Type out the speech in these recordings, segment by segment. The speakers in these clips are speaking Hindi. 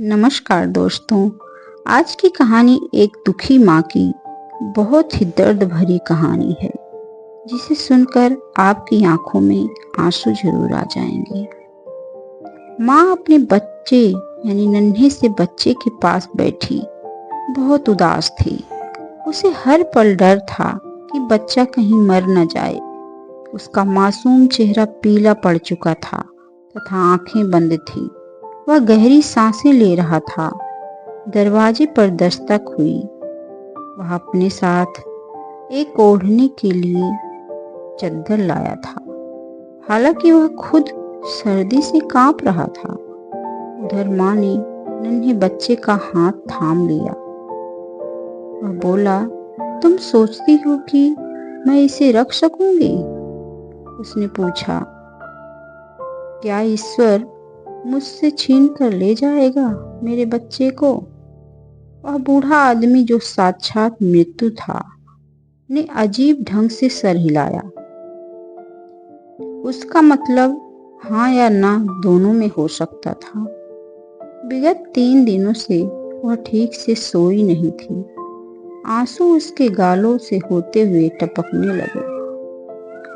नमस्कार दोस्तों। आज की कहानी एक दुखी माँ की बहुत ही दर्द भरी कहानी है, जिसे सुनकर आपकी आंखों में आंसू जरूर आ जाएंगे। माँ अपने बच्चे यानी नन्हे से बच्चे के पास बैठी बहुत उदास थी। उसे हर पल डर था कि बच्चा कहीं मर न जाए। उसका मासूम चेहरा पीला पड़ चुका था तथा आंखें बंद थी। वह गहरी सांसें ले रहा था। दरवाजे पर दस्तक हुई। वह अपने साथ एक ओढ़ने के लिए चद्दर लाया था। हालांकि वह खुद सर्दी से कांप रहा था। उधर माँ ने नन्हे बच्चे का हाथ थाम लिया। वह बोला, तुम सोचती हो कि मैं इसे रख सकूंगी? उसने पूछा, क्या ईश्वर मुझसे छीन कर ले जाएगा मेरे बच्चे को? वह बूढ़ा आदमी, जो साक्षात मृत्यु था, ने अजीब ढंग से सर हिलाया। उसका मतलब हाँ या ना दोनों में हो सकता था। विगत 3 दिनों से वह ठीक से सोई नहीं थी। आंसू उसके गालों से होते हुए टपकने लगे।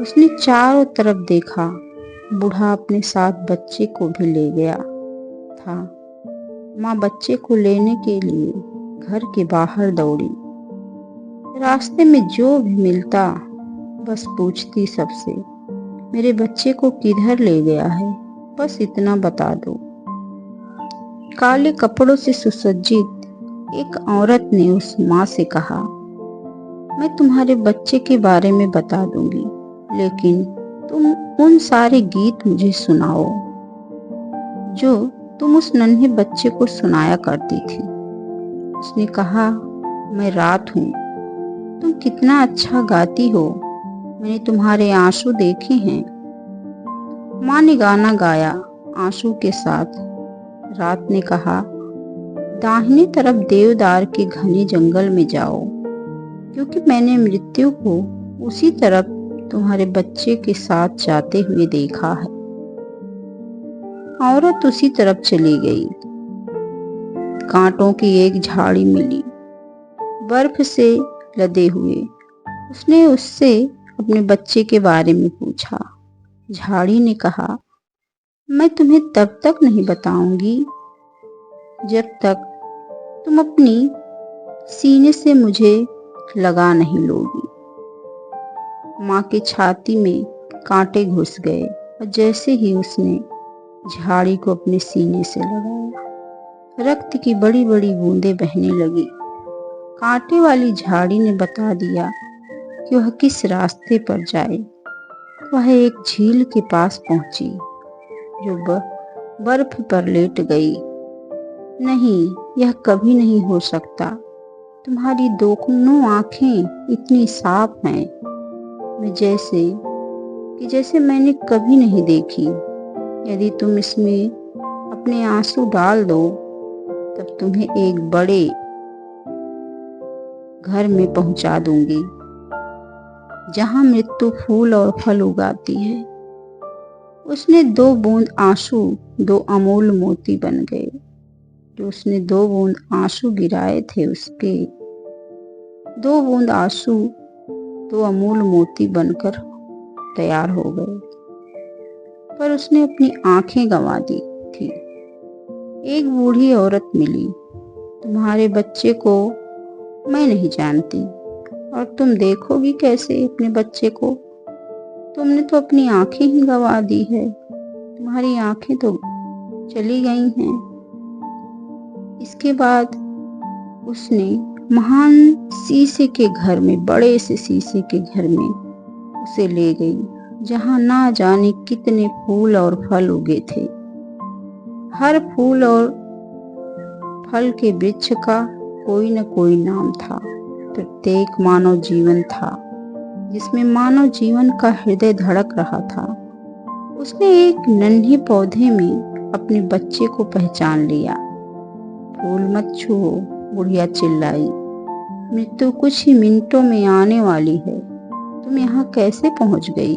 उसने चारों तरफ देखा। बूढ़ा अपने साथ बच्चे को भी ले गया था। माँ बच्चे को लेने के लिए घर के बाहर दौड़ी। रास्ते में जो भी मिलता बस पूछती सबसे, मेरे बच्चे को किधर ले गया है, बस इतना बता दो। काले कपड़ों से सुसज्जित एक औरत ने उस माँ से कहा, मैं तुम्हारे बच्चे के बारे में बता दूंगी, लेकिन तुम उन सारे गीत मुझे सुनाओ जो तुम उस नन्हे बच्चे को सुनाया करती थी। उसने कहा, मैं रात हूँ, तुम कितना अच्छा गाती हो, मैंने तुम्हारे आंसू देखे हैं। माँ ने गाना गाया आंसू के साथ। रात ने कहा, दाहिनी तरफ देवदार के घने जंगल में जाओ, क्योंकि मैंने मृत्यु को उसी तरफ तुम्हारे बच्चे के साथ जाते हुए देखा है। औरत उसी तरफ चली गई। कांटों की एक झाड़ी मिली, बर्फ से लदे हुए। उसने उससे अपने बच्चे के बारे में पूछा। झाड़ी ने कहा, मैं तुम्हें तब तक नहीं बताऊंगी जब तक तुम अपनी सीने से मुझे लगा नहीं लोगी। माँ की छाती में कांटे घुस गए और जैसे ही उसने झाड़ी को अपने सीने से लगाया, रक्त की बड़ी बड़ी बूंदें बहने लगी। कांटे वाली झाड़ी ने बता दिया कि वह किस रास्ते पर जाए। वह एक झील के पास पहुंची, जो बर्फ पर लेट गई। नहीं, यह कभी नहीं हो सकता। तुम्हारी दोनों आंखें इतनी साफ हैं, मैं जैसे मैंने कभी नहीं देखी। यदि तुम इसमें अपने आंसू डाल दो, तब तुम्हें एक बड़े घर में पहुंचा दूंगी, जहां मृत्यु फूल और फल उगाती है। उसने 2 बूंद आंसू 2 अमूल मोती बन गए। जो उसने 2 बूंद आंसू गिराए थे, उसके 2 बूंद आंसू 2 अमूल मोती बनकर तैयार हो गए। पर उसने अपनी आंखें गंवा दी थी। एक बूढ़ी औरत मिली, तुम्हारे बच्चे को मैं नहीं जानती, और तुम देखोगी कैसे अपने बच्चे को? तुमने तो अपनी आंखें ही गंवा दी है। तुम्हारी आंखें तो चली गई हैं। इसके बाद उसने महान शीशे के घर में, बड़े से शीशे के घर में उसे ले गई, जहां ना जाने कितने फूल और फल उगे थे। हर फूल और फल के वृक्ष का कोई न कोई नाम था। प्रत्येक मानव जीवन था, जिसमें मानव जीवन का हृदय धड़क रहा था। उसने एक नन्हे पौधे में अपने बच्चे को पहचान लिया। फूल मत छुओ, बुढ़िया चिल्लाई, मृत्यु कुछ ही मिनटों में आने वाली है। तुम यहाँ कैसे पहुंच गई?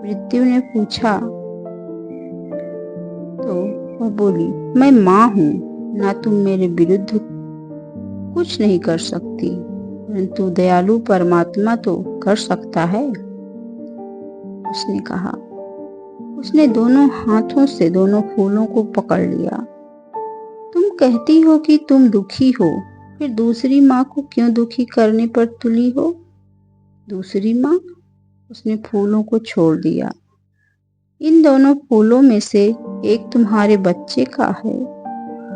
मृत्यु ने पूछा। तो और बोली, मैं माँ हूँ, ना तुम मेरे विरुद्ध कुछ नहीं कर सकती, परंतु दयालु परमात्मा तो कर सकता है। उसने कहा। उसने दोनों हाथों से दोनों फूलों को पकड़ लिया। तुम कहती हो कि तुम दुखी हो, फिर दूसरी माँ को क्यों दुखी करने पर तुली हो? दूसरी माँ? उसने फूलों को छोड़ दिया। इन दोनों फूलों में से एक तुम्हारे बच्चे का है।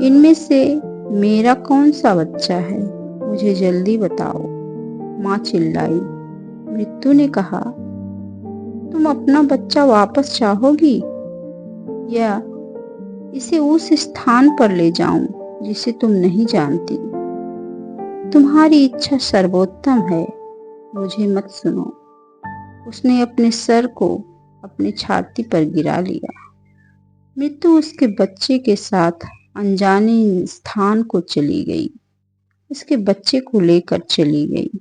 इनमें से मेरा कौन सा बच्चा है? मुझे जल्दी बताओ, माँ चिल्लाई। मृत्यु ने कहा, तुम अपना बच्चा वापस चाहोगी या इसे उस स्थान पर ले जाऊं जिसे तुम नहीं जानती? तुम्हारी इच्छा सर्वोत्तम है, मुझे मत सुनो। उसने अपने सर को अपनी छाती पर गिरा लिया। मृत्यु उसके बच्चे के साथ अनजाने स्थान को चली गई। उसके बच्चे को लेकर चली गई।